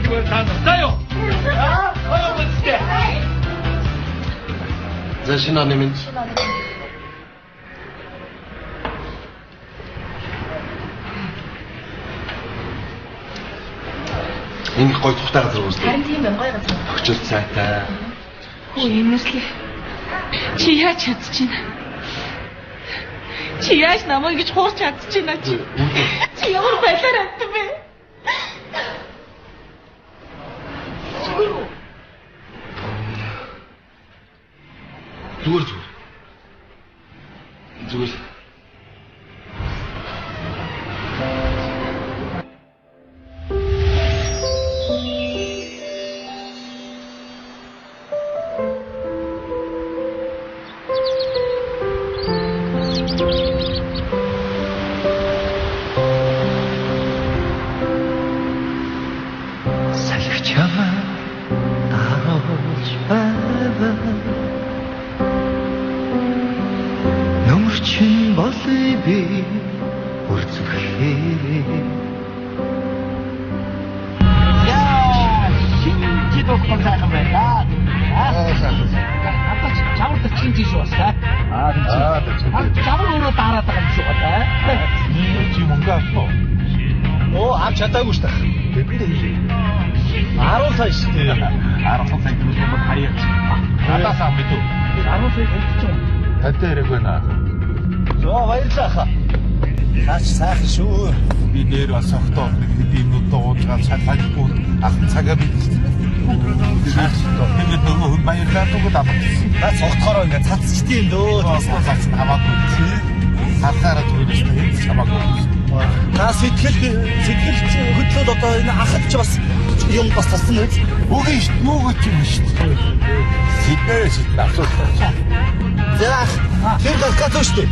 이걸 다 넣었어요. 어머니께. За шинаа нэмэн. Энэ гой тухтай газар үстэй. Харин тийм байна, гой газар. Өчл цайтай. Хөө эмэрлээ. Чи яаж чадчихна? Чи яаж намайг гэж хуурч чадчихна чи? Чи ямар байлаар амтан бэ? Зүгээр. Зүгээр. 살려줘봐 따라오지 눈물친 모습이 울적해 야, 신지도 건사한 거야. 아까 잡을 때 진지 좋았어. 잡으러 따랐다가 무서웠다. 지금 뭔가 ав чадаагүй шүү дээ. Тэнд хэлээ. 10 сая шүү дээ. 10 сая төгрөг хаяач. Надаас мэдв. 10 сая төгрөг. Тантай яриаг байна. 좋아 баярлалаа наач сайхан шүү Би нэр бас огтоо нэг хэдийн нүдээ уудгаад цаалахгүй ах цагаа бидсэн. Тэгээд нөгөө хүн баярлаа тугад амтсан. наа цогтохороо ингээ цацчдээ юм дөө Цац хамаагүй чи. Хатаараа түүнээс хэд хамаагүй. наа сэтгэл хөдлөл одоо энэ ахад ч бас юм бас тасна үү Үгүй шүү, юу гэж юм шүү. Сиднээс асуух. за тэр гал шүү дээ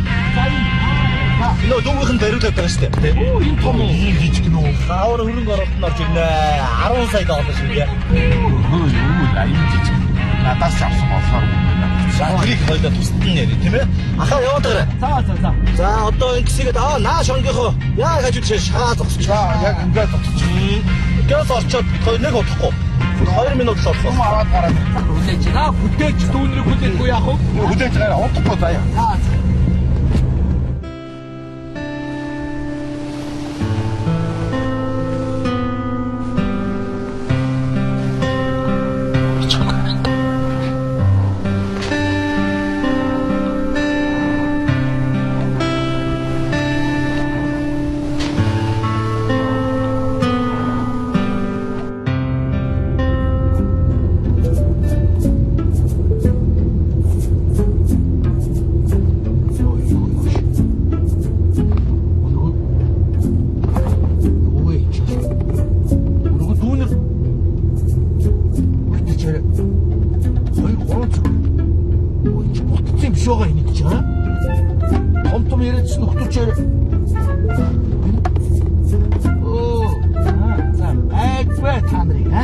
нөө дөнгөхийн бариулаад байгаа шүү дээ Оо энэ том ийм жижиг нөө. хаавар хөрөнгө оруулалт орж ирнэ 10 сая доллар шүү дээ Юу лайн жижиг. Надаас авсан болохоор Шангрыг хоёлоо тусдсан нэр тийм ээ ахаа яваад гараа за одоо энэ гисгээд наа шонгийнхоо яа гэж үгүй шаа зогсч яг ингээд тотчих. гээс орчоод бид хоёр нэг удахгүй 2 минут л орсон Аваад гараад. Хүлээж наа бүтээж түүнийг хүлээхгүй яах вэ? Хүлээж гараа удахгүй заяа. Том яриадс нөхдөчээр. Оо, за, айцвэ танри, а?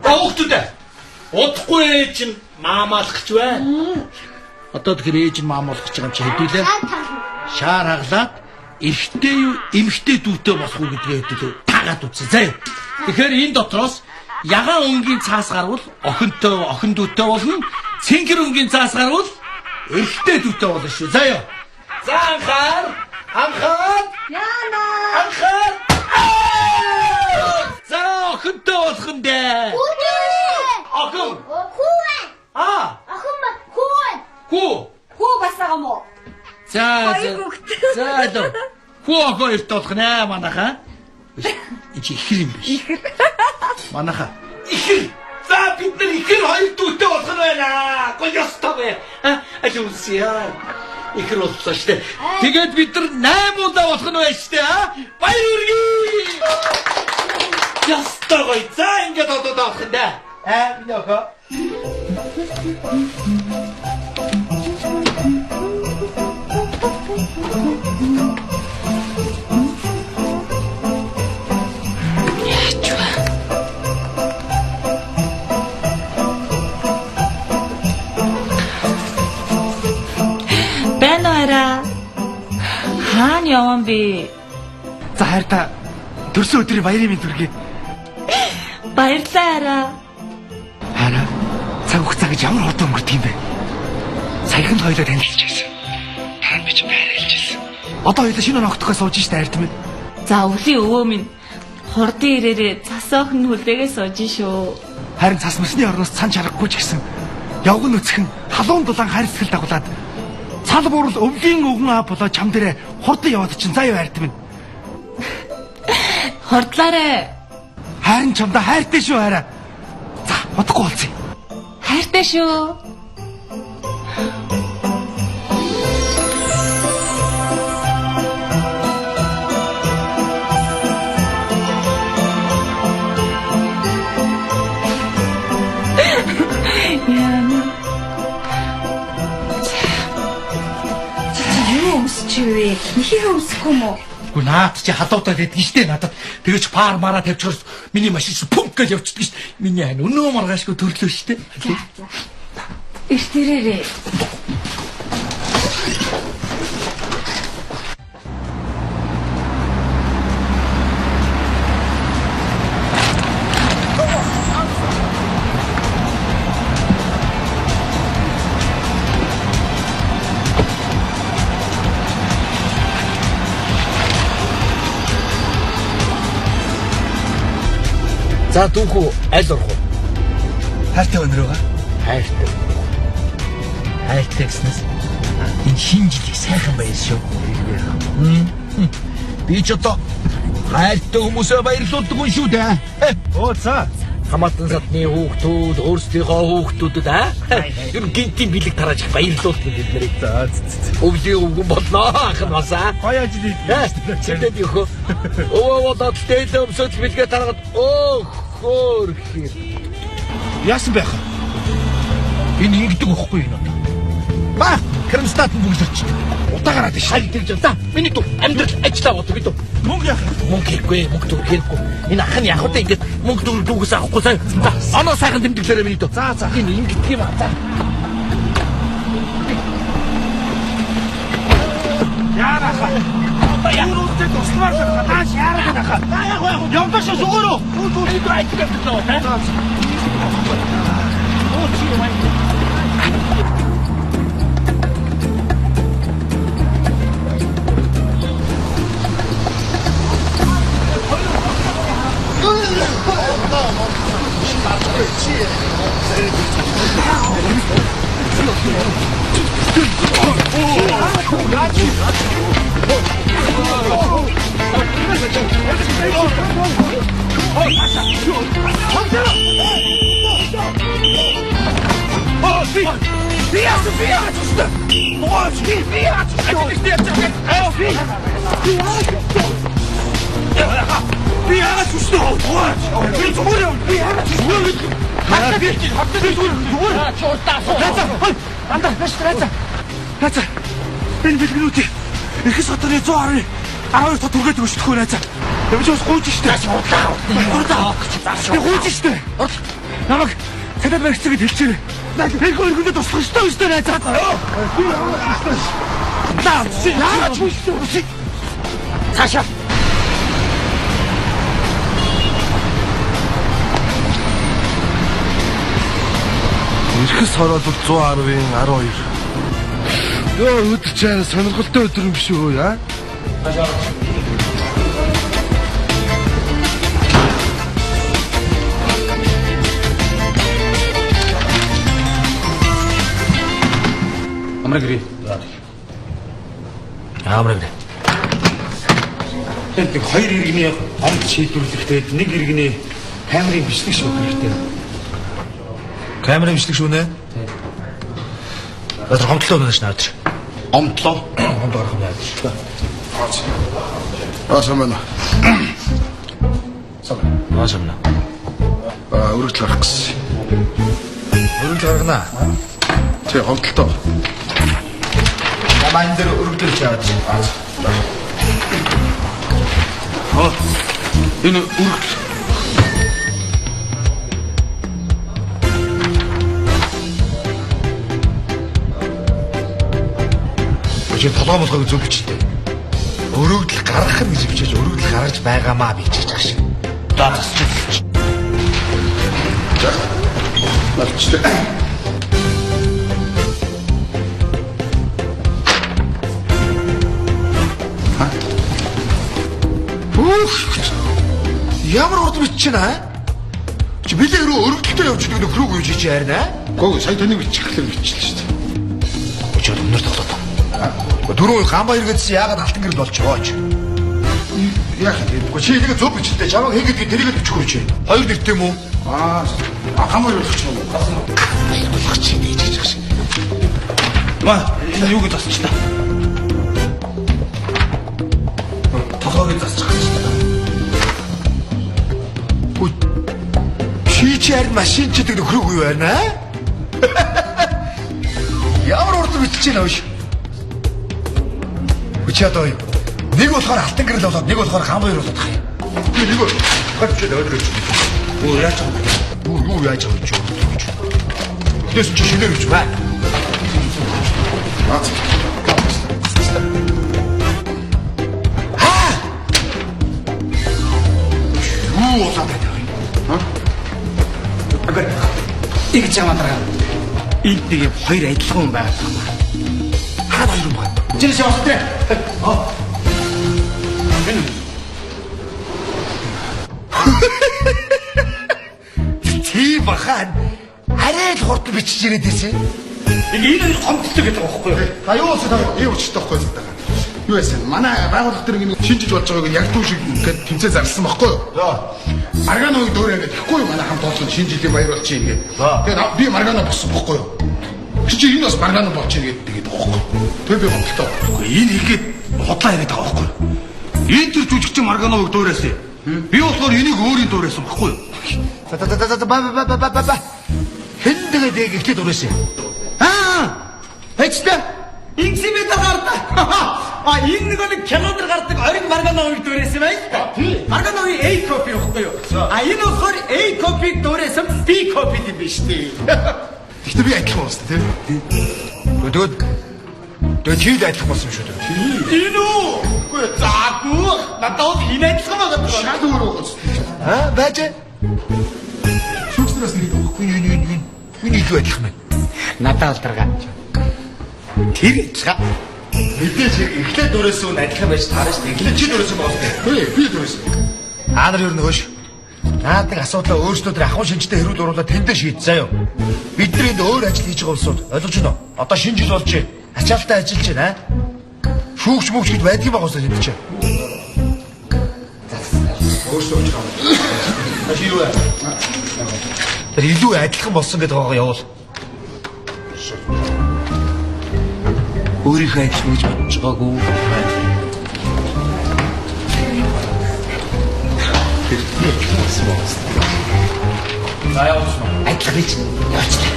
Оохтудаа. Удахгүй ээж нь маамаалах гэж байна. Одоо тэгэхээр ээж нь маамаалах гэж байгаа юм чи хэдүүлээ? Шаар хаглаад эрэгтэй юу, эмэгтэй дүүтэй болох уу гэдгээ хэдүүлээ. Таагаад үзье. Заа. Тэгэхээр энэ дотроос ягаан өнгийн цаас гарвал охинтой, охин дүүтэй болно. Цэнгэр өнгийн цаас гарвал эрэгтэй дүүтэй болно шүү. Заа ёо. За анхаар. Яна. Анхаар. За охинтой болох юм дээ. Охин. Хүүэн. Охин ба хүүэн. Хүү. Хүү бас байгаа мó. За. Хүү охин эрт болох нэ манайхаа. Чи ихэр юм биш. Манайхаа. Ихэр. За бид нар ихэр хоёр дүүтэй болох нь байна. Гол ёстой бай. Ажуулсяа. Ихэр боллоо штэ. Тэгээд бид нар 8 удаа болох нь байна штэ. Баяр хүргэе. Ёстой гоё. За ингээд одоо болох нь да. Миний охин. Хаана явсан бэ? За хайртай төрсөн өдрийн баярын мэнд хүргэе. Баярлалаа арай. Хараа цаг хугацаа гэж ямар хурдан өнгөрдөг юм бэ? Саяхан хоёлоо танилцж байсан. Харин би ч байрайлж байсан. Одоо хоёлоо шинэ ногтохоо сууж штэ хайрт минь. За өвлийн өвөө минь хурдан ирээрээ цас охин хүлээгээ сууж шүү. Харин цас мөсний орноос цан чаргагүй ч гэсэн явган нүцгэн халуун дулаан хайрцагт дагуулад цал буурал өвлийн өвгөн аа болоо чам дээрээ хурдан яваад чинь заа юу хайрт минь. Хордлаарэ. Харин чамда хайртай шүү хараа. За удахгүй болцъя. Хайртай шүү. Юу өмсчихвээ? Нэхээ өмсөхгүй юм уу? Гү наад чи халуудаа байдгийн штэ надад. Тэгэж паар мараа тавьчихвал миний машин пүнк гэж явчихдаг штэ. Миний ань өнөө маргаашгүй төрлөө штэ. Эрт ирээрээ. За дүүхүү аль орох вэ? Хайртай өнөрөө. Хайртай. Хайртай гэснээс энэ шинэ жилийг сайхан баяр шүү. Би ч одоо хайртай хүмүүсээ баярлуулдаг юм шүү дээ. Оо за. Хамаатан садны хүүхдүүд өөрсдийнхөө хүүхдүүдэд ер нь гинтийн бэлэг тарааж их баярлуулдаг бид нарыг. За. Өвлийн өвгөн болноо ах нь басаа. Гоё ажил хийлээ. Читэд юу. Оо одоо дэд өмсөж бэлгээ тараад хөөр хий. Яасан байх вэ? Энэ ингэдэг байхгүй юу? Ба, Кремстат бүгдэрч. Утаагараад шал тэгж за. Миний дүү амьдрал ажиллаа бод бид. Мөнгө яах? Мөнгө хэрэггүй, мөнгө төгрөг хэрэггүй. Энэ ах нь яг удаа ингэж мөнгө төгрөг дүүгээс авахгүй сайн. За, оноо сайхан тэмдэглээрэй миний дүү. За. Энэ ингэдэг юм аа. За. Яарах. Одоо яаруудтай туслаар тааш яарах нахаа. Яг явдаш зүгээр үү? Энэ дүү ажиллаж байгаа. За. Оо чи май. Найзаа. Энэ бэлгэнүүдийг эрхэс хотны 110 12 тоо түргээд өшдөхгүй найзаа. Явж бас гүйж штэ. Урдаа. Би гүйж штэ. Намайг цадад барьцгээд хэлчихээ. Тэрхүү өргөндө туслах штэ найзаа. Би яагаад штэ. Яагаад штэ. Цаашаа. Эрхэс хороод 110-ийн 12. Ёо өдөр чаа сонирхолтой өдөр юм биш үү яа? Амрагри. Амрагри. Тэг хоёр иргэний гомд шийдвэрлэхдээ нэг иргэний камерын бичлэг шүү хэрэгтэй. Камерын бичлэг шүү нэ? Тэр хомдлоо өнөөш наач. Омтлоо. Хонд орох юм яаж. Асамна. Аашамна. Өргөдөл гарах гэсэн. Өргөдөл гаргана. Тэ хомдолтой. Ямаан дээр өргөдөл чаад. Энэ өргөдөл. Чи толгой болгоог зөв бичтэй. Өрөвдөл гаргах нь гэж хичээж өрөвдөл гаргаж байгаамаа би хичээж байгаа шиг. За засчих. Болчихлоо. Ямар урд бичиж байна? Чи билээ рүү өргөдөлтөй явж байгаа нөхрөөг юу хийж яарна? Гоо сая таны бичихлээр бичлээ шүү дээ. Өчигдөр өнөр тоглоод. Дөрөв гам баяр гэдсэн яагаад алтан гэрэл болчихооч. Яг Гэхдээ чи энийг зөв бичлээ. Чамаг хийгээд тэрийгэ бичих хүрч. Хоёр нэртэй юм уу? хамаар болох юм уу? Болох чи нээж гэж шиг. Маа энэ юу гэж засчих та. Тоглоог засчих гэж та. Чи чаар машин ч гэдэг нөхрөөг юу байна? Ямар урд бичиж байна вэ? Үчи одоо нэг болохоор алтан гэрэл болоод нэг болохоор гам баяр болоод тах юм. Би нэг гацч өдрөж. Оо яаж байгаа юм? Юу яаж байгаа юм? Тэс чи шинээр гэж ба. Юу болоод байна? Игж байгаа дараа. Энд нэг хоёр адилхан хүн байгаа. Хаад хоёр юм байна. Жинс явах тэ. Тий бахан. Арай л хурд бичиж ирээд байсан. Энэ гомдолтой гэдэг байхгүй юу? А юу болчихсон та юу болчихсон байхгүй юу? Юу яасан? Манай байгууллага дээр ингэ шинжиж болж байгааг яг дүү шиг ингээд тэмцээ зарласан байхгүй юу? Марганоог дөөрэ ингээд ихгүй юу манай хамт олсон шинэ жилийн баяр болчих юм гээд. Тэгээд би маргано болсон байхгүй юу? Чи энэ бас маргано болчих юм гээд тэгээд байхгүй. Тэр би гомдолтой байхгүй. Энэ ихэд хотлаа яриад байгаа байхгүй юу? Энэ төр жүжигчин марганоог дөөрөөсэй. Би болохоор энийг өөрийн дөөрөөсөн байхгүй юу? Ба. Хэн тэгээд ихтэй дурээсэн. Хэчтэй. Инксимэд гардаг. Энэ нэг кинонд гардаг ориг марганоог дөөрөөсөн бай. Марганогийн A copy байхгүй юу? Энэ болохоор A copy дөөрөөсөн B copy юм биш үү? Гэхдээ би адилхан болсон тийм. Тэгээд чи адилхан болсон юм шүү дээ. Энэ үү? Үгүй заагүй. Надад хинээдсэн байгаа. Шал өөр болсон. Байж. Шүүгчнээс нэг байхгүй. Миний илүү адилхан байна. Надад алдаргаа. Тэр ичга. Мэдээж эхлээд дөрөөсөн нь адилхан байж таарна шүү дээ. Эхлээд чи дөрөөсөн боостой. Би дөрөсөн. Нар юу нөгөөш. Наадаг асуудлаа өөрсдөө ахуй шинжтэй хэрүүл оруулаад тэндээ шийд заяа. Бидний өөр ажил хийж байгаа улсууд ойлгож байна уу? Одоо шинэ жил болж байна. Ачаалтаа ажиллаж байна. Шүүгч мөвч гэж байдгийн байгаа усаа тэнд чи. Өөрсдөө ч байгаа. Чи юу вэ? Тэр илүү адилхан болсон гэдэг байгаа явуул. Өөрийнхөө адилхан гэж бодож байгаагүй. Адилхан гэж явчихлаа.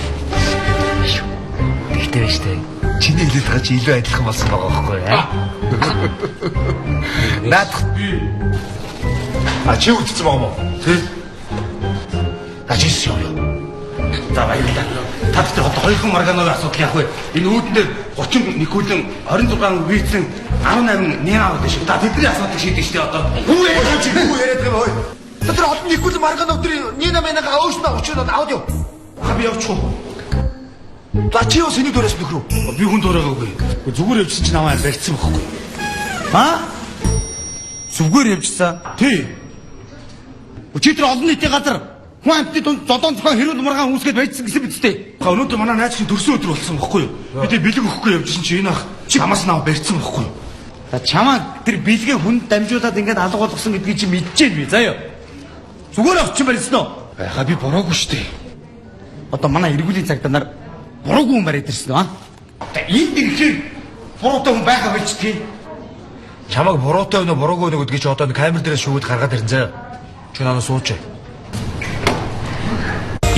Тэгтээ байж тээ. Чиний хэлээд байгаа чи илүү адилхан болсон байгаа байхгүй юу? Наад чи үтцсэн байгаа мó? Тий. Ажис юу? За баярлалаа. Та бүхэн одоо хоёрхан марганогийн асуудал яах вэ? Энэ үүдэн дээр 30 Никулэн 26 Вицэн 18 Нина авдаг шүү. Та тэдний асуудлыг шийдэж штэ одоо. Юу яриад байгаа вэ? Тэр олон Никул марганов тэр Нина Менага өөснөө очоод аваад юу? Би явчих уу? За чи юу сэнийг дөрөөс нөхрөө? Би хүн дөрөөгөөгүй. Зүгээр явжсан чинь намайг барьцсан байхгүй. Зүгээр явжсан. Тий. Өчигдөр олон нийтийн газар хүн амтны дунд зодон зохион хэрүүл маргаан үүсгээд байцсан гэсэн биз дээ. Өнөөдөр манай найз чинь төрсөн өдөр болсон байхгүй юу? Бид бэлэг өгөхгүй явжсэн чинь энэ ах чамаас намайг барьцсан байхгүй юу? За чамаа тэр бэлгээ хүнд дамжуулаад ингээд алга болгосон гэдгийг чи мэдчихээн би заяа. Зүгээр авчин барьсан уу? Яха би бороогүй шүү дээ. Одоо манай эргүүлийн цагтаа нар буруугүй хүн бариад ирсэн аа. Энд ирэхээр буруутай хүн байхаа байж тийм. Чамаг буруутай өнө буруугүй өнө гэдгийг чи одоо камер дээрээ шүүгээд гаргаад ирэн заяа. Чи надад сууч.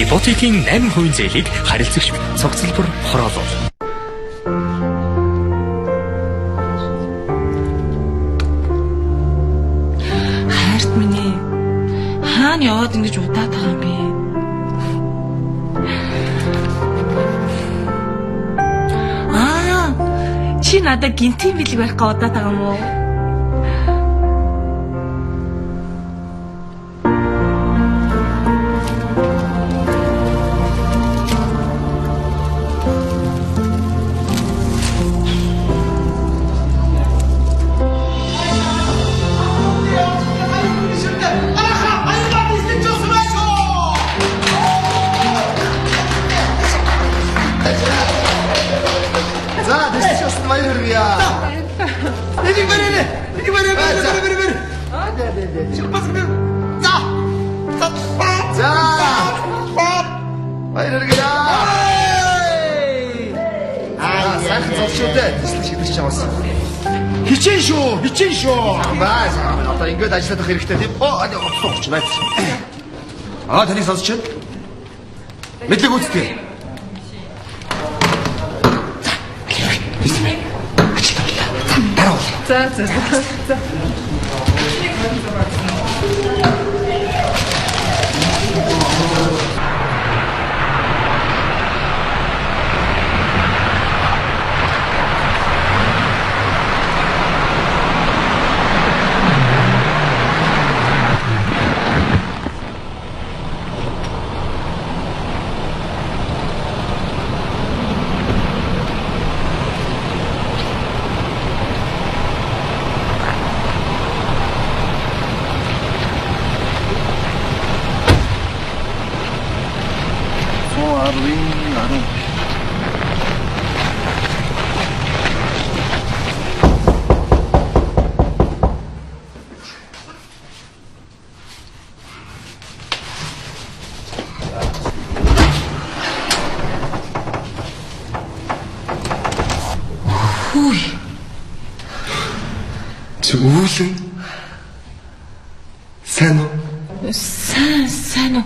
Ипотекийн 8% зээлийг харилцагч цогцлбор хороолол. Хайрт минь ээ. Хаана яваад ингэж удаад байгаа юм бэ? Чи надад гинтийн бэлэг барих га удаад байгаа юм уу? Баяр хэрэглээ. Сайхан зовшоотой. Тэслэг шидэж чамаас. Хичээн шүү. Баа, одоо ингээд ажиллаад байх хэрэгтэй тийм. Оцсооч найз. Таныг сонсч байна. Мэдлэг үүсгэй. За. Үүлэн сайн уу? Сайн уу?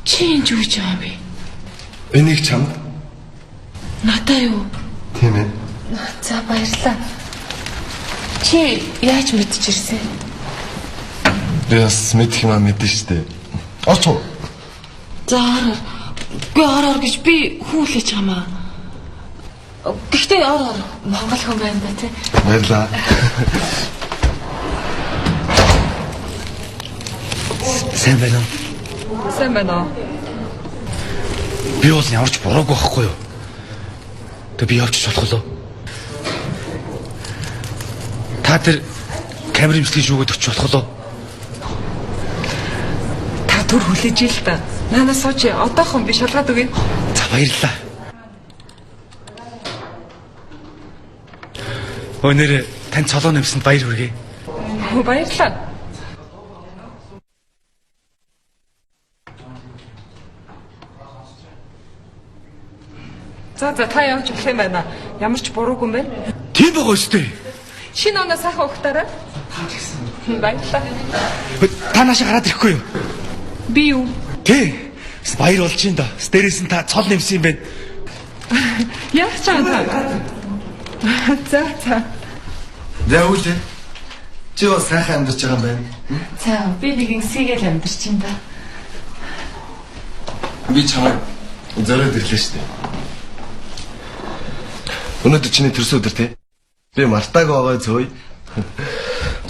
Чи энэ юу гэж байгаа юм бэ? Энийг чамд Надаа юу? тийм ээ. За баярлалаа. Чи яаж мэдчихэрсэн? Яс мэдх юм мэдэн штэ. Орч уу? За ороор гэж би хүлээж байгаа маа. Гэхдээ ороор Монгол хүн байна да тий. Баярлаа. Сайн байна уу? Би бол ямарч буруугүй байхгүй юу? Тэг би явчих болох болов. Та тэр камерын эмчилгээ шүүгээд өччих болох болов. Та түр хүлээж ил та. Нанаа сууч одоохон би шалгаад өгье. За баярлалаа. Өнөр тань цолоо нэмсэнд баяр хүргэе. Баярлалаа. За та явж болох юм байна. Ямар ч буруугүй юм байна. Тийм байгаа өстэй. Шинэ оноо сайхан ухтаарай. Баярлалаа. Та наашаа гараад ирэхгүй юу? Би юу? Тий. Баяр болж юм да. Дээрээс нь та цол нэмсэн юм байна. Яг ч та. За. Яавч чи бас сайхан амьдарч байгаа юм байна. За би нэг инсийгээл амьдарч юм да. Би чамайг зориод ирлээ штэ. Өнөөдөр чиний төрсөн өдөр тий. Би мартааг байгаа зөөе.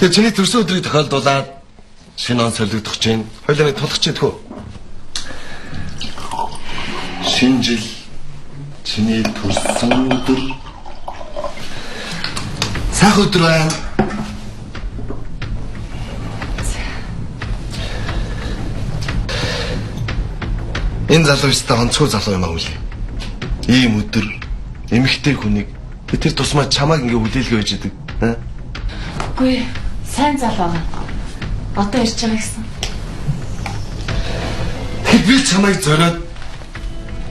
Тэгээ чиний төрсөн өдрийг тохиолдуулаад шинэ он солигдох чинь хоёулаа тулах чинь тхүү. Шинэ жил чиний төрсөн өдөр сайхан өдөр байна. Энэ залуу өстой онцгой залуу юм аа үгүй. Ийм өдөр эмэгтэй хүнийг тэр тусмаа чамааг ингээ хүлээлгээ байж идэг. Үгүй сайн залуу байгаа. Одоо ирж байгаа гэсэн. Би чамайг зориод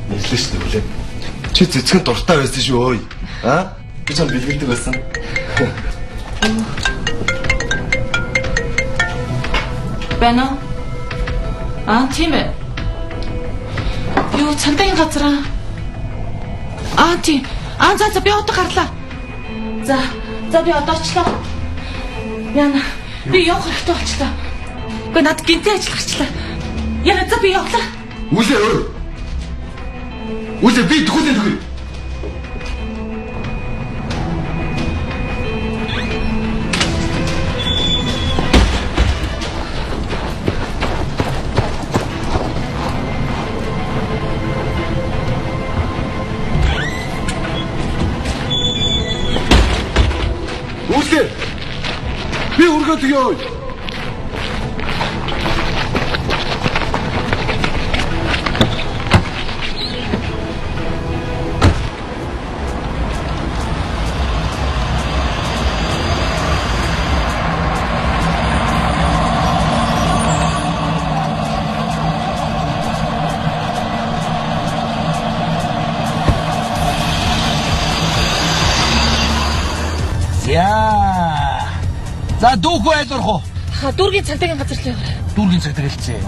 нэрлээ шүү дээ. Чи цэцгэн дуртай байсан шүү өөй. Би чам бэлгэлдэг байсан. Бэнэ? Тийм ээ. Юу цандагийн газар тийм. За би одоо гарлаа. За би одоо очлоо. Яна би явах хэрэгтэй болчлаа. Гэхдээ над гинтээ ажиллахчлаа. Яна за би явлаа. Үлээ би тгүүлэн тгүү. Би үргэлж ёо. За дүүхүү айлрах уу? Ха дүүргийн цагдаагийн газар л яваа. Дүүргийн цагт хэлцээ.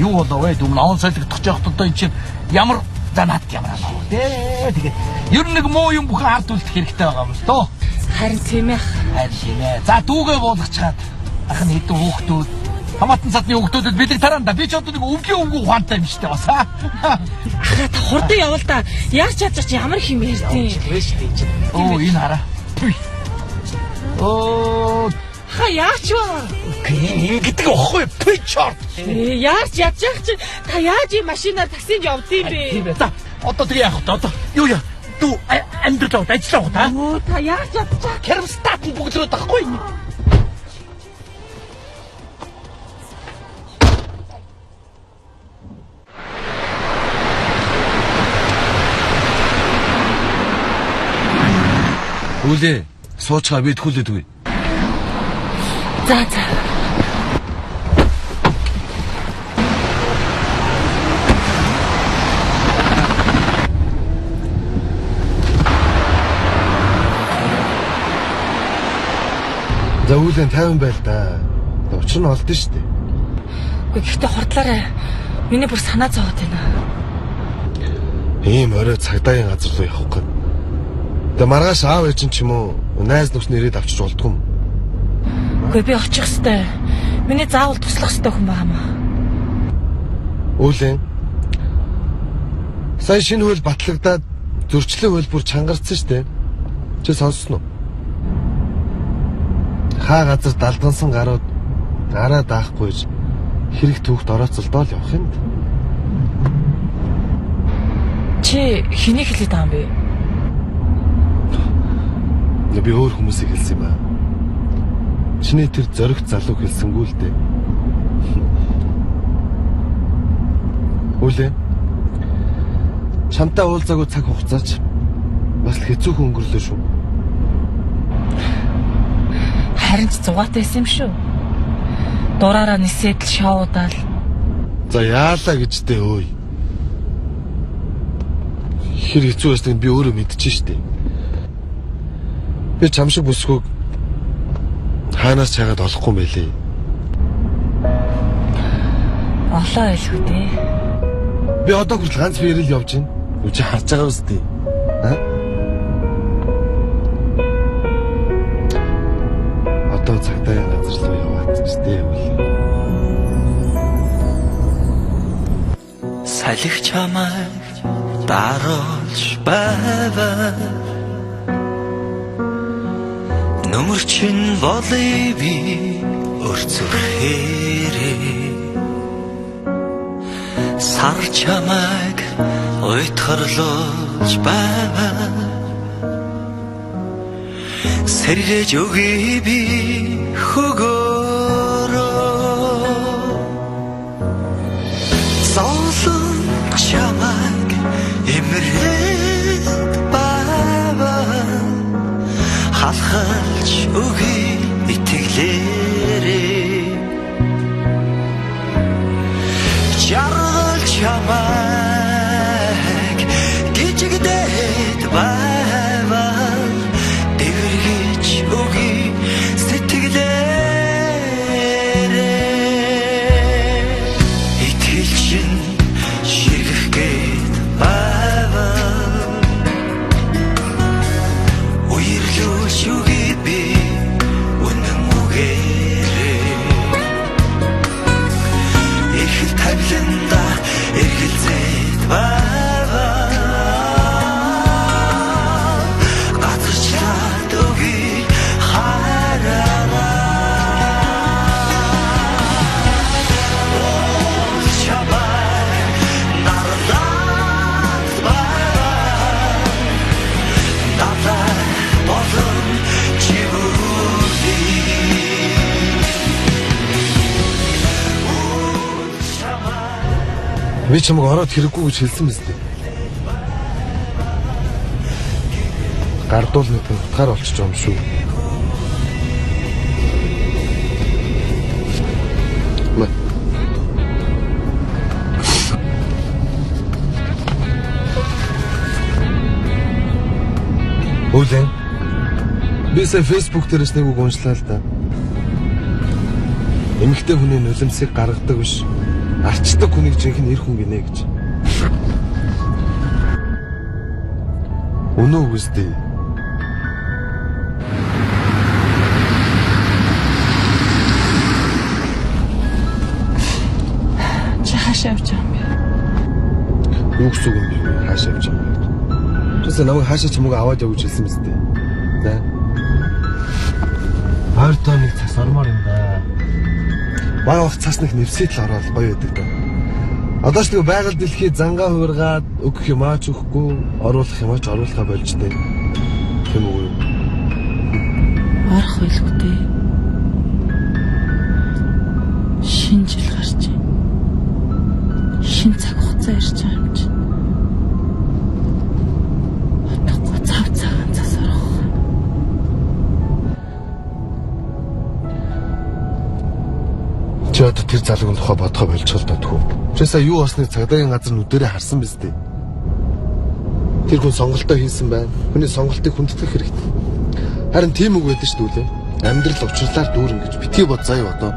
Юу болов вэ? Дүм наун солигдох жоохт одоо энэ чинь ямар занаад ямар аа. Тэгээд ер нь нэг муу юм бүхэн ард үлдэх хэрэгтэй байгаа юм л доо. Харин тийм ээ. Харин тийм ээ. За дүүгээ буулгачаад ах нь хэдэн хүүхдүүд хамаатан цадны хүүхдүүдэд бид нар тараанда би ч одоо нэг өвгөө ухаантай юм штэ бас аа. Ахаа та хурдан явал да. Яаж чадчих чи ямар хэм ярьдیں۔ Оо энэ хараа. Оо Ха яач вэ? ингэдэг ахгүй пичор. Яаж ядчих чи та яаж ийм машинаар таксинд явдсан бэ? Тийм ээ. За одоо тэг яах вэ? Одоо юу яа? Дүү амьдрал ажиллах уу та? Оо та яаж ядчих? Кермстат бүгдрөө тахгүй. Үлээ суучгаа бид хүлээдгүй. За. За үүлэн 50 байл да. Учир нь олдсон шүү дээ. Гэхдээ гэхдээ хордлоорой. Миний бүр санаа зовоод байна. Ийм орой цагдаагийн газар руу явах гээд. Тэгээ маргааш аав ээж ч юм уу найз нөхд нэрээд авчиж болдгоо юм. Үгүй би очих хэвээр. Миний заавал туслах хэвээр хүн байгаа маа. Үүлэн. Сая шинэ хууль батлагдаад зөрчлөө хууль бүр чангарсан шүү дээ. Чи сонссон уу? Хаа газар далдансан гарууд гараа даахгүйж хэрэг түүхт орооцолдоо л явах юм. Чи хэнийг хэлээд байгаа юм бэ? Би өөр хүмүүсийг хэлсэн юм аа. Чиний тэр зоригт залуу хэлсэнгүү л дээ. Үлээ. Чамтай уулзаагүй цаг хугацаач бас л хэцүүхэн өнгөрлөө шүү. Харин ч зугаатай байсан юм шүү. Дураараа нисээд л шоудаал. За яалаа гэж дээ өөй. Хэр хэцүү байсныг би өөрөө мэдчихэж штэ. Би чам шиг бүсгүйг хаанаас чагаад олохгүй юм байлээ. Олоо илүү дээ. Би одоо хүртэл ганц биеэр л явж байна. Үгүй харж байгаа үстэй. Аа? Одоо цагдаагийн газар руу яваад ч дээ үл. Салхи чамайг даруулж байваа Нөмөр чин болъё би өрцөрхээрээ Сар чамайг уйтгарлуулж байваа Сэргэж өгье би хөгөөрөө Зовлон чамайг эмрээд байваа Халахалж өгье итгэлээрээ Жаргал чамайг гिजгдээд байваа Дэвэргэж өгье сэтгэлээрээ Итгэлчин ширгэх гээд байваа Уйрлуулж өгье би үнэн үгээрээ Их тавиланда эргэлзээд байваа Газарчлаад өгье хараараа Чамай нарлаад байваа Далай болон чивүүрий Би чамайг ороод хэрэггүй гэж хэлсэн биз дээ. Гардуул нэг утгаар болчих юм шүү. Үлэн. Би сая Facebook дээрээс нэг үг уншлаа л да. Эмэгтэй хүний нулимсыг гаргадаг биш. Арчдаг хүнийг жинхэнэ эр хүн гинэ гэж. Өнөө үстэй. Хаашаа явж байгаа юм бэ? Юу гэсэн үг юм бэ? Хаашаа явж байгаа юм бэ? Тэсээ намайг хаашаа ч юм уу аваад явж хэлсэн мэт дээ. За. Ойртоо нэг цас ормоор юм да. Бага бах цас нэг нэвсэт л ороод гоё байдаг да. Одоо ч нэг байгаль дэлхий зангаа хуургаад өгөх юм аач өгөхгүй, оруулах юм аач оруулахаа болж дээ. Тийм үү? Орох байлгүй. Шинэ жил гарч байна. Шинэ цаг хугацаа ирж байгаа юм чи. Утгагүй цав цагаан цас орох. Чи одоо тэр залуугийн тухай бодохоо болчихвол даа. Чи сая юу болсныг цагдаагийн газар нүдэрээ харсан биз дээ. Тэр хүн сонголтоо хийсэн байна. Хүний сонголтыг хүндэтгэх хэрэгтэй. Харин тийм үг байдаг шүү дээ. Амьдрал учирлаар дүүрэн гэж битгий бод заяа одоо.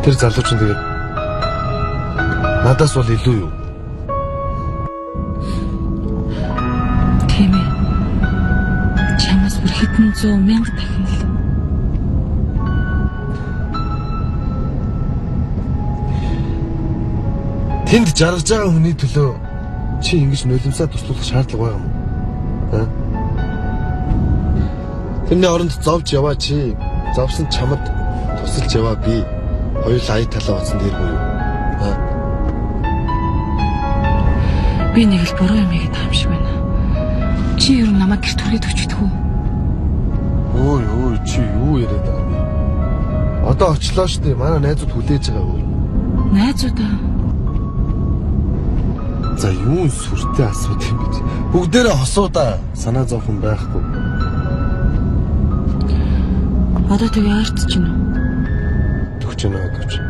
Тэр залуу чинь тэгээд надаас бол илүү юу? Тийм ээ. Чамаас бүр хэдэн зуун мянга дахин илүү. Тэнд жаргаж байгаа хүний төлөө чи ингэж нулимсаа туслуулах шаардлага байгаа юм уу? Тэрний оронд зовж яваа чи. Зовсон чамд тусалж яваа би. Хоёулаа ая талаа утсан дээргүй юу? Би нэг л буруу юм игээд хаам шиг байна. Чи ер нь намайг гэрт хүрээд өчтдөг үү? Ой чи юу яриад байгаа юм бэ? Одоо очлоо штэ манай найзууд хүлээж байгаа үү? Найзуудаа. За юу сүртэй асуудаг юм бэ? Бүгдээрээ хосуудаа санаа зовхон байхгүй. Одоо тэгээ арт чинь үү? Төгч нөө гэж.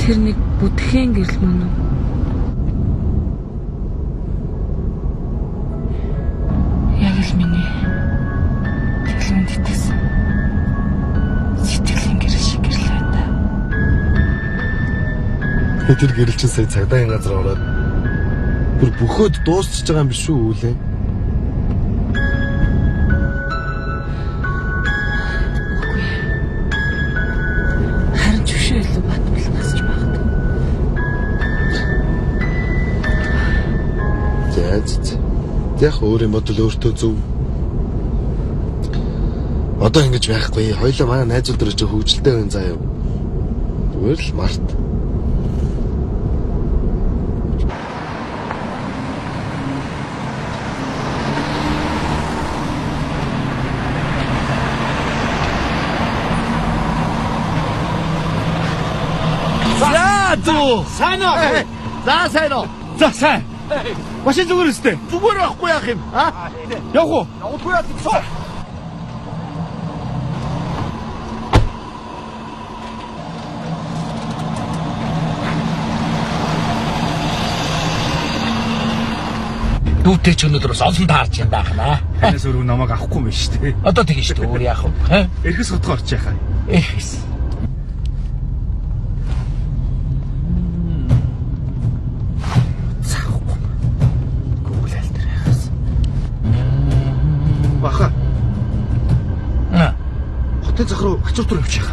Тэр нэг бүтгэн гэрэл мөн үү? Яг л миний тэглэнд итгэсэн. Сэтгэлийн гэрэл шиг гэрэл байна. Тэр гэрэл чинь сая цагдаагийн газар ороод бүр бөхөөд дуусчихж байгаа юм биш үү үлээ? Харин чөвшөө илүү бат болгоосч багт. Яг өөр юм бодвол өөртөө зөв. Одоо ингэж байхгүй. Хоёулаа манай найзууд дөрөж хөвгөлтэй байна заяа. Зүгээр л март. Сайн уу? За сайн уу? За сайн. Машин зүгээр өстэй. Зүгээр байхгүй яах юм? Явах уу? Явахгүй яах вэ? Дүүтэй ч өнөөдрөөс олон таарч юм байхнаа. Танаас өөрөө намайг авахгүй юм байна шүү дээ. Одоо тэгэн шүү дээ. Өөр яах вэ? Эргэс хотгоо орчих яхаа. Эхс. Баха. Хотын зах руу ачуутар явчих.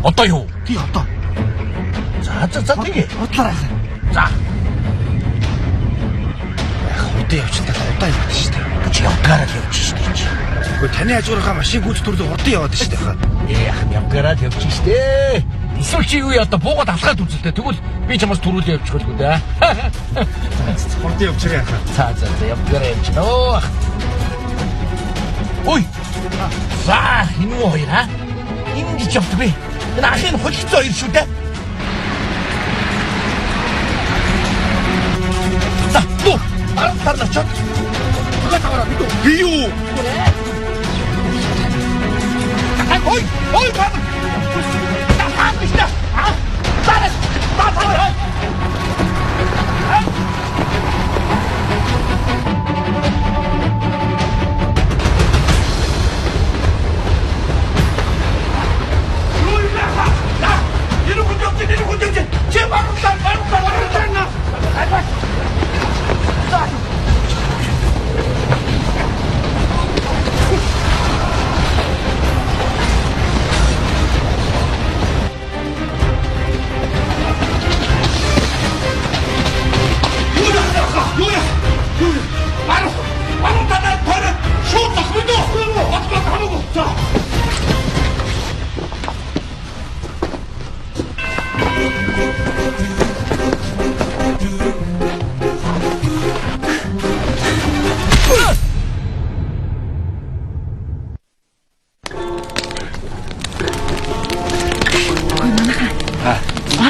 Одоо юу? Тий одоо. За тэгээ. Бодлоо. За. Хотын явчихлаа. Одоо яваад шүү дээ. Чи явгаараа явж шүү дээ. Гэхдээ таны хажуураа машин гүйц төрлөө хотын яваад шүү дээ. Яах юм явгаараа явж шүү дээ. Эсвэл чи юу ядаа буугаад алхаад үзэлтэй. Тэгвэл би чамаас төрүүлээ явчихгүй дээ. Хотын явчих яхаа. За явгаараа явж нөө. Ой! За, энэ юу хоёр аа? Ингэж явдаг би. Энэ ахын холцоо ир шүү дээ. За, туу! Тарна чад. Гатавара битүү. Би юу?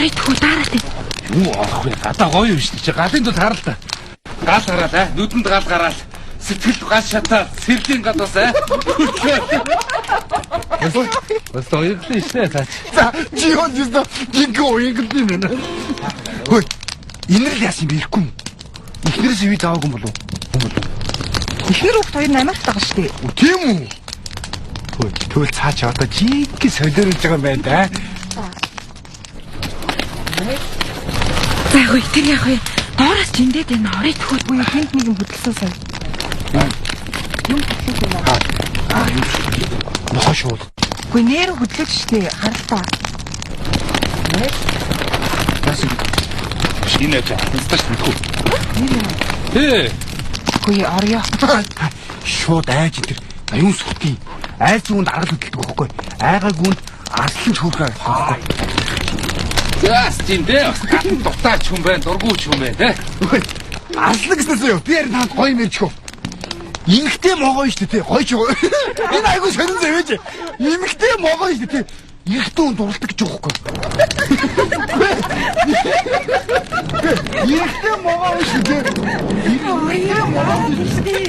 Орой тхүү дараад. Юу авах вэ? Гадаа гоё юм шүү дээ. Галын дот харал та. Гал гараад нүдэнд гал гараад сэтгэл гал шатаа сэрлийн гадаас Бас ойлголоо шээ цаач. За чи юу гэсэн гинго ойлголоо юм байна. Хөөе. Энэ л яасан бэ ихгүй юм. Ихнэрээс ивэ таваагүй юм болов уу? Ихнэр хүүхд хоёр намайг байгаа шүү дээ. Тийм үү? Хөөе. Тэгвэл цааш одоо жиг солиорж байгаа юм байна да. За хөөе тэр яг хөөе. Доораас жиндээд энэ орой төхөд буюу тэнд нэг юм хөдөлсөн сая. Юм хөдлөж байна. Юу? Нохош уу? Үгүй нэр хөдлөж штэ харалтаа. Шинэ ч инсташ мэдгүй. Ээ. Үгүй орё. Шууд айж тэр аюун сүхтийн айц үүнд аргал хөдөлдөг байхгүй. Айгаа гүнд арслан хөөхөө байхгүй. Яас тиймдээ. Гатын дутаач хүн байна, дургуйч хүн байна те. Арслан гэснээс юу? Би харин танд гоё мэрч хөө. Имхтэй могоо шүү дээ, гоё ч гоё. Энэ айгуу сонин зэвэж. Имхтэй могоо шүү дээ. Ихтэн дуралдаг гэж байхгүй. Ихтэй могоо шүү дээ. Ихтэй могоо шүү дээ.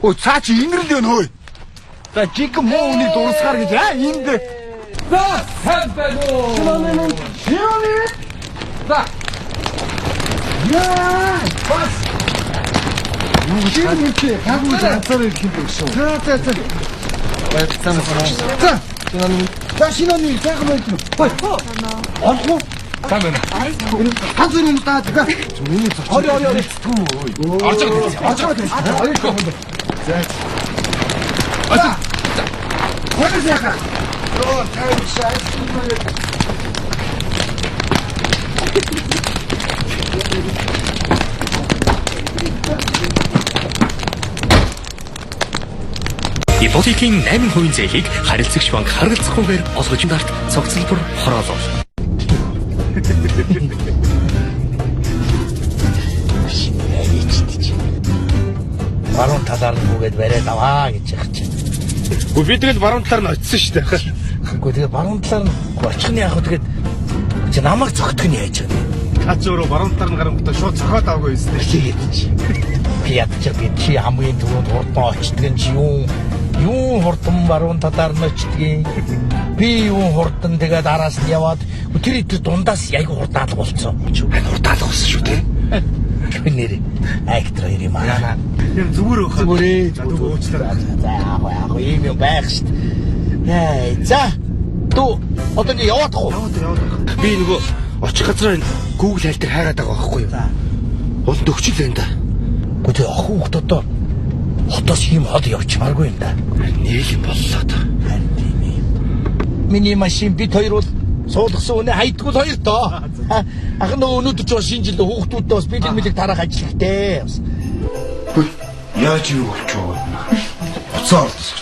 О цаа чи ингэрэл юм хөөе. За жиг мууны дурсгаар гэж энд. За, сайн байна уу? Шиноны. За. Яа, бас. Юу чи хагуу ганцаар ирэх юм бэ шүү. За. За. Шиноны сайхан байна. Хөөе. Олох. Сайн байна. Ханц юм даа. Миний зөв. Орё. Орж байгаа. За. Ачаа. Хөөе яха. Оо, тайвшаа. Ипотекийн 8% зээлийг харилцагч банк харгалзахгүйгээр олгож дарт цогцлбор хороолов. Баруун талаар нь үгээд бариад аваа гэж яах чинь. Үгүй би тэгэл баруун талаар нь очисон шүү дээ. Үгүй тэгээ баруун талаар нь очих нь яах вэ тэгээд чи намайг зогтох нь яаж байгаа юм. Та ч өөрөө баруун талаар нь гарангуйтай шууд цохоод аваагүй юм дээ. Тэгээд чи. Би ядчих би чи хамгийн түрүүнд хурдан очдөг нь чи юу хурдан баруун талаар нь очдгийг. Би юу хурдан тэгээд араас нь яваад тэр дундаас яг хурдан алга болцсон. Хурдан алга болсон шүү дээ. Би нэр актер юм аа. Тийм зүгээр өөхөө. Зүгээрээ. За дүү уучлаарай. За яг ийм юм байх шүү дээ. За. Ту одоо ингэ яваад тах уу? Яваад. Би нөгөө очих газраа Google хайл дээр хайгаад байгаа байхгүй юу? Улд өгчл байна да. Гэхдээ тэгээ охин хүүхдүүдөө хотоос ийм хол явчмааргүй юм да. Нэг юм боллоо та. Харин тийм юм. Миний машин бид хоёр бол суулгасан үнэ хайдгүй л хоёр тоо. Ах нөгөө өнөөдөр ч бас шинэ жилд хүүхдүүдтэй бас бэлэг мэлэг тарах ажилттай. Яаж юу болж байгаа юм? Буцаа ордос.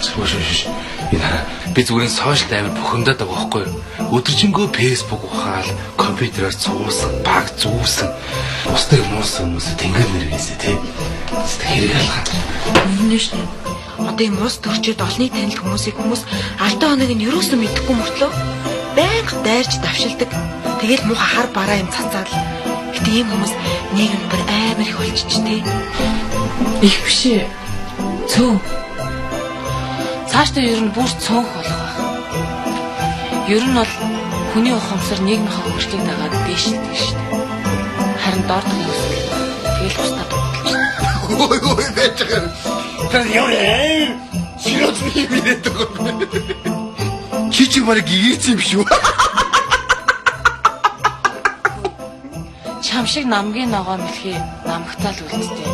Би зүгээр сошиал амир бухимдаад байгаа байхгүй юу? Өдөржингөө фэйсбુક ухаал, компьютераар цуусан, баг зүүсэн. Бусдыг муусан хүмүүс тэнгэр мэргээсэ тий. Хэрэг алхаад. Үнэн шүү дээ. Одоо юм уус төрчөөд олныг танил хүмүүс алдаа оног нь юусэн мэдэхгүй мөртлөө байнга дайрч давшилдаг. Тэгэл муухай хар бараа юм цацаад л. Гэтэ ийм хүмүүс нийгэмд бүр амар их болчих тий. Их бишээ. Цөө. Цаашдаа ер нь бүр цөөнх болох байх. Ер нь бол хүний ухамсар нийгмийн хөгжлийг дагаад дээш нь шүү дээ. Харин дорд хүмүүс тэгэл бусдад бодлоо. Ой ой бэчгэр. Тэр яа. Сирот минь төгөө. Чи чи марыг гигийц юм шүү. Чам шиг намгийн ногоо мэлхий намагтаал үлдтэй.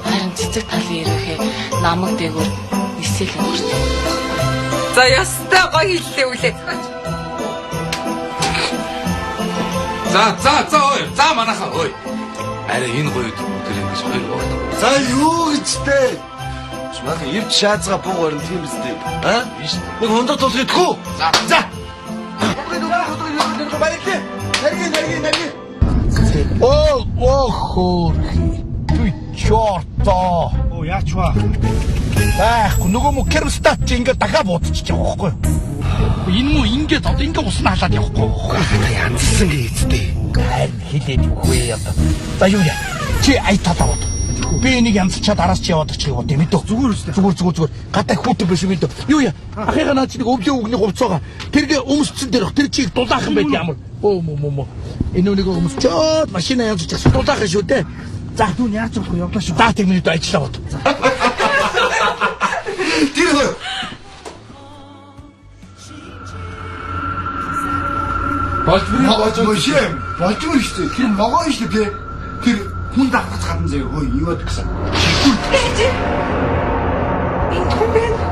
Харин цэцэг талын ирээхээ намаг дээгүүр нисэл өгөртэй. За ястаа гоё хэллээ үлээ. За ой. За манайхаа ой. Арай энэ гоёд тэр ингэж хоёр болдог. За юу гэжтэй? Чамаахан евд шаазгаа бууг орно тийм үстэй. Аа? Биш. Нэг хондоо тулах идэхгүй. За. Оо би чорто. Оо яач вэ? Байхгүй нөгөө мө кермстат чи ингээд дахиад буудчих байгаа байхгүй юу? Энэ мө ингээд одоо ингээд уснаа халаад явахгүй байхгүй юу? Янзсан гэжтэй. Харин хилээд үгүй яа. За юу яа. Чи айтаад аваад. Би энийг янзчаад араас чи яваад очих юм мэдөө. Зүгээр. Гадаа хүүтэн биш мэдөө. Юу яа. Ахыгаа наа чи нэг өвлийн үгний хувцаага. Тэргээ өмсцэн дээр тэр чиг дулаахан байт ямар. Өө. Энэ үнийг өмсчөөд машина янзчих дулаахан шүү дээ. За түүн яаж болох вэ? Явлаа шүү. За тэг минут ажиллаа бод. Тэр хөө. Болж шүү. Тэр могоо шүү дээ. Тэр хүн дагнаж гадна заяа хөө юу яд гэсэн. Энэ хүн байна.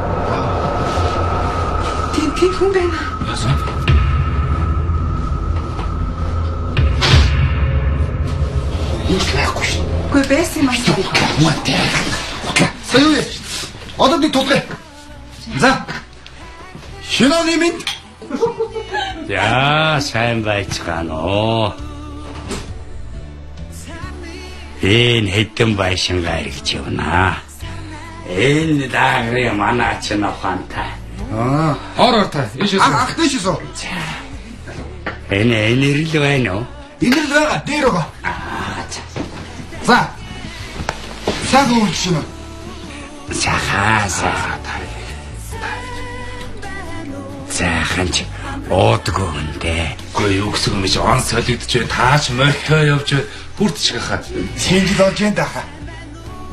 Тийм хүн байна. Яахгүй шүү. Гүй байсан юм аа. За юу яа. Одоо нэг тулгай. За. Шиноны минь. За сайн байцгаана. Энэ хэдэн байшингаа ирж явна. Энэ даагрын манаач нь ухаантай. Ор та. Ийшээс. Ах дэшээс. Энэ энерл байна уу? Энерл байгаа. Дээр байгаа. За. Сайн үйлчнэ. Сахаа. Заханч уудгүй хүнтэй. Гүй юу гэсэн юм чи он солигдож бай. Таач морьтой явж бүрдчих хахад. Сэнжил болж энэ даха.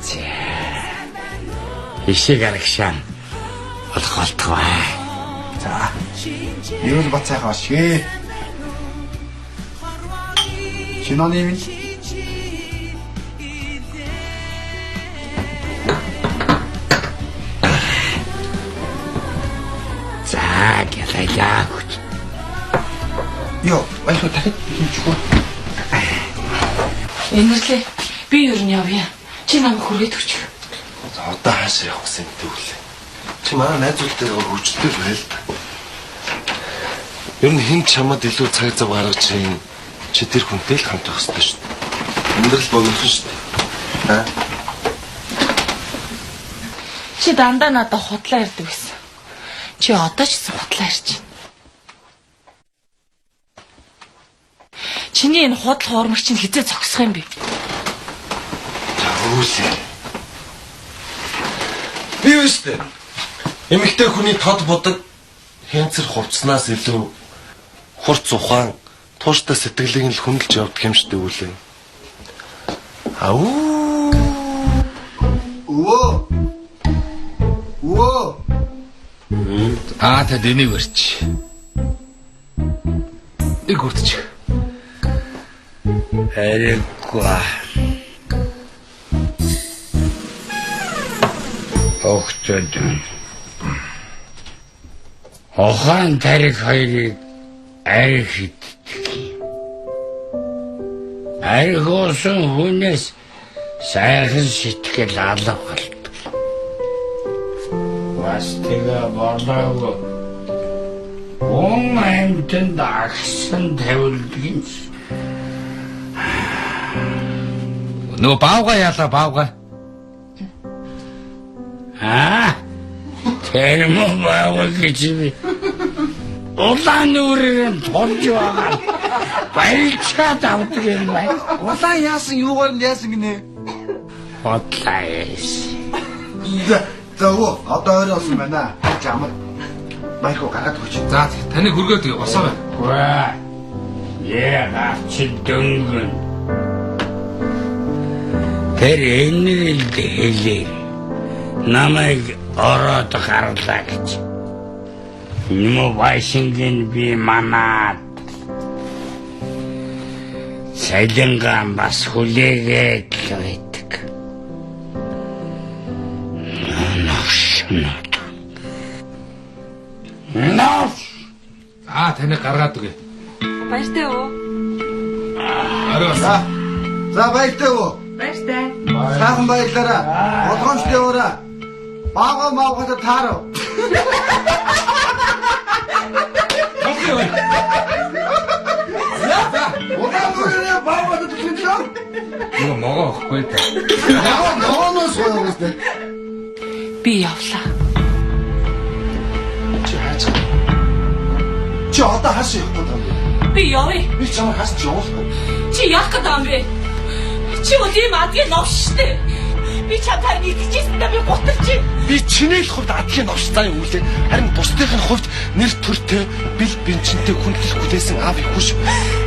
За. Ишиг арагшаан. Олхолтгоо. За. Юу л бат сайхан шээ. Шиноны минь. За, гэлээ. Йоо, айхуу дахид хийчихв. Энэрлээ. Би ер нь явъя. Чи намайг хүргээд өгч. За одоо хаашаа явах гэсэн мэт үглээ. Чи манай найзуудтайгаа хөвчтэй байл та. Ер нь хэн чамд илүү цаг зав гаргаж чи тэр хүнтэй л хамт байх хэрэгтэй шүү дээ. Амьдрал богинохон шүү дээ. Аа? Чи дандаа надад худлаа ирдэг байсан. Чи одоо ч гэсэн худлаа ирж байна. Чиний энэ худал хуурмагч нь хизээ зогсох юм бэ? Үүлээ. Би үстэй. Эмэгтэй хүний тод бодог хэнцэр хувцснаас илүү хурц ухаан тууштай сэтгэлийг л хүндэлж явдаг юм шүү дээ үүлээ. Ау. Оо. Та дэнийг өрч. Иг үртчих. Эрэггүй. Охтод. Охан тарих хоёрыг арх иддэг. Архиусан хүнээс сайхан сэтгэл алга болдог. Бас тэгээ болоогүй. Хүн амьтанд агсан тавилдаг юм. Нөгөө баавга яалаа баавга. Тэр мөн баавга гэж би. Улаан нүрээр тулж байгаа. Баялчаад авдаг юм байна. Улаан яасан юугаар нь яасан гинэ? Бодлаа яасан. За өвөө одоо өөрөө болсон байна. Хаж амар. Баярхуу гаргаад өгч. За таны хөргөөд босоо бай. Ваа. Яа чи дөнгөн. Тэр энэ л хэлээ. Намайг ороод гарлаа гэж. Нимо Вашингтон би манаад. Сайданган бас хүлээгээд л байдаг. Наас. Таны гаргаад өгье. Баяртай уу? Араас. За баяртай өвөө. Баяртай. Сайхан баярлаарай. Болгоомж дэвээрээ. Баага маавхад таарав. Удаан бүрээ баавад төлөв. Юу могоо ахгүй та. Ноонос гоёвстэй. Би явлаа. Чи одоо хаш явахгүй юм бэ? Би явъя. Би чамд хаш явахгүй. Чи яах гэдэг юм бэ? Чи бол ийм адгийн новш штэ. Би чамтай нэгдэжсэн да би гутарч. Би чиний л хувьд адгийн новш заа юу үлээ. Харин бусдын хувьд нэр төртэй, бил бэнчинтэй хүндлэх хүлээсэн аав их хүш.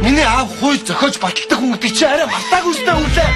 Миний аав хууль зохиож баталдаг хүн гэдэг чи арай мартаагүй үстэй үлээ.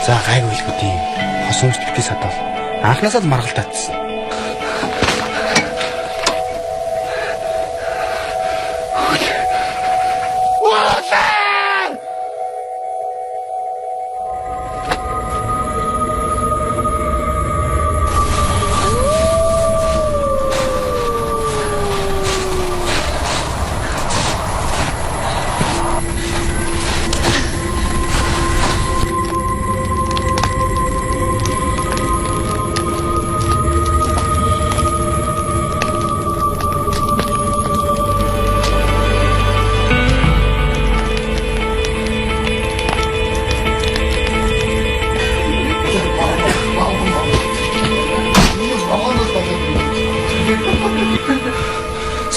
За гайгүй хэлбүтий. Хосоомж битгий садвал. Анхнаасаа л маргалтаадсан.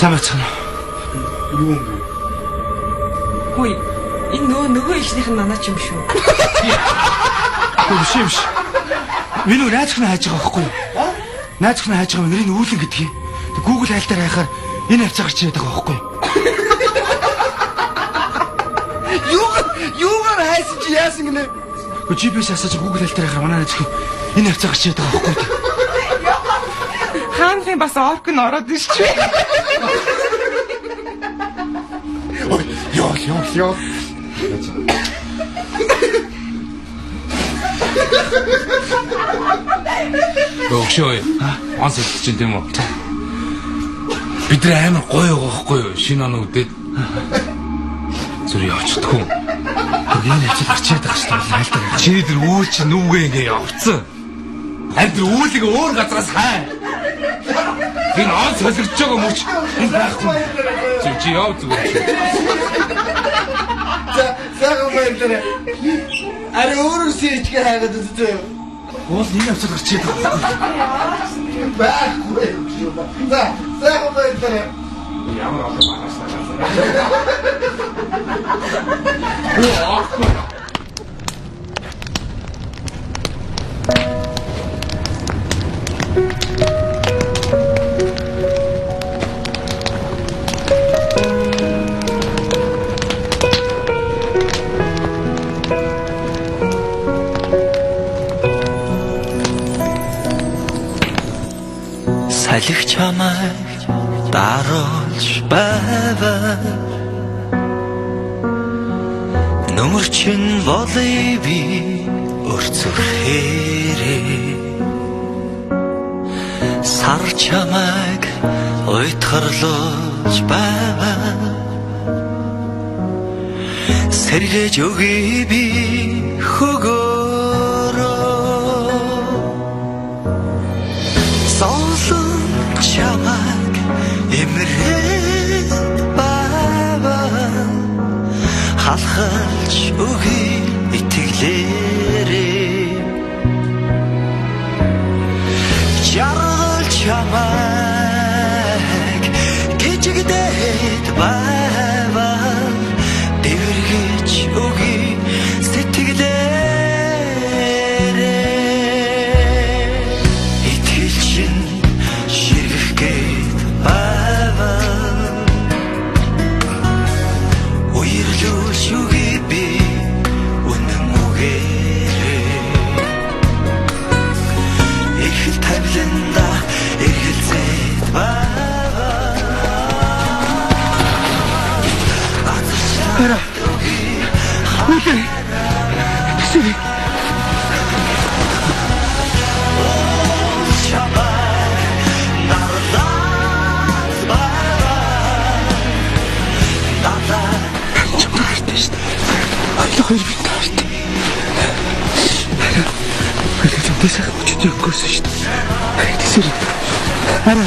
Самацхан. Юу юм бэ? Хөөе. Энэ нөгөө ихнийх нь манаа ч юм шүү. Биш юм ш. Миний найзх нь хайж байгаа байхгүй юу? Найзх нь хайж байгаа нэрийн үүлэн гэдгийг. Google хайлтаар хайхаар энэ авцаа гарч ирээд байгаа байхгүй юу? Юугаар хайсан чи яасан гинэ? GPS асууж Google хайлтаар хайхаар манай найзх энэ авцаа гарч ирээд байгаа байхгүй юу? Хаанхын бас орк нь ороод иш чи. Ёо. Өгшөө. Онц чинь тийм үү? Бид нар амар гоё байгаа хгүй юу? Шинэ оноо үдээд. Зүр явчихдаггүй. Энэ авцаа гарч ирээд байгаа шүү дээ. Хайлтаар. Чиний тэр үйл чи нүгээ ингээ явцсан. Харин тэр үүлийг өөр газраас хай. Энэ он солирч байгаа мөч энэ байхгүй. Чи яв зүгээр. Сайхан баярлалаа. Ари өөрөө сэрчгээ хайгаад үзтээ. Уул энэ авцаа гарч ирээд байгаа. Байхгүй. За, сайхан баярлалаа. Ямар олон багастай. салхи чамайг даруулж байвал нөмөр чинь болъё би өрцөхээрээ сар чамайг уйтгарлуулж байвал сэргээж өгье би хөгөөрөө сонсон чамайг эмрээд байвал халахж өгье итгэлээрээ жаргал чамайг гिचгдээд байвал дэвэргэж өгье сэтгэлээрээ итгэл чинь ширхгээд байвал уйрлуулж өгье би үнэн үгээрээ эрхэл тавиланда эргэлзээд байвал Ара. Үгүй. Тэсвэр. Хоёр бит таарт. Хэлэх дэсэх хүчтэй өгсөн шүү дээ. Тэсвэр. Ара.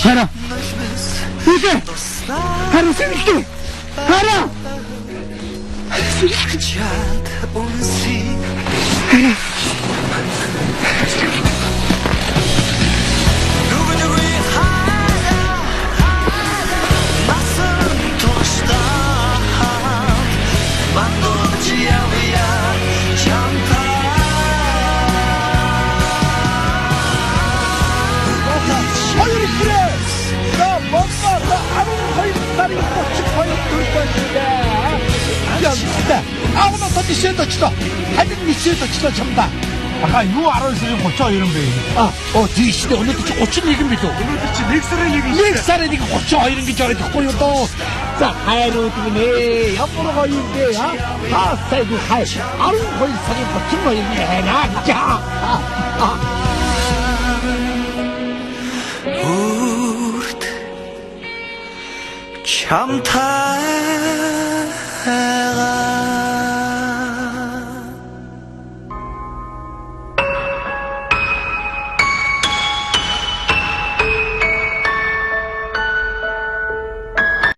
Хара. Үгүй. Хара сэргэлтэй. Хара. чад унси 누구누구의 하나 맞선 도시다 만도지 아위야 참다 어이 그래. 나 뭔가 나 아무 거의 다리 뻗치 거의 둘 것인데. 야, 진짜 아무나 더 미션도 치다. 하여튼 미션도 치다 참다. 아까 요 알아서 고쳐 이런 거. 뒤 시대 오늘도 좀 고친 얘기입니다. 오늘도 넥살의 얘기. 넥살의 얘기 고쳐 이런 게 저래 듣고요 또. 자, 하이로 뜨네. 옆으로 거인데, 다 세고 하이. 아무 거의 사진 고친 거 있네. 나 진짜. үрд чамтай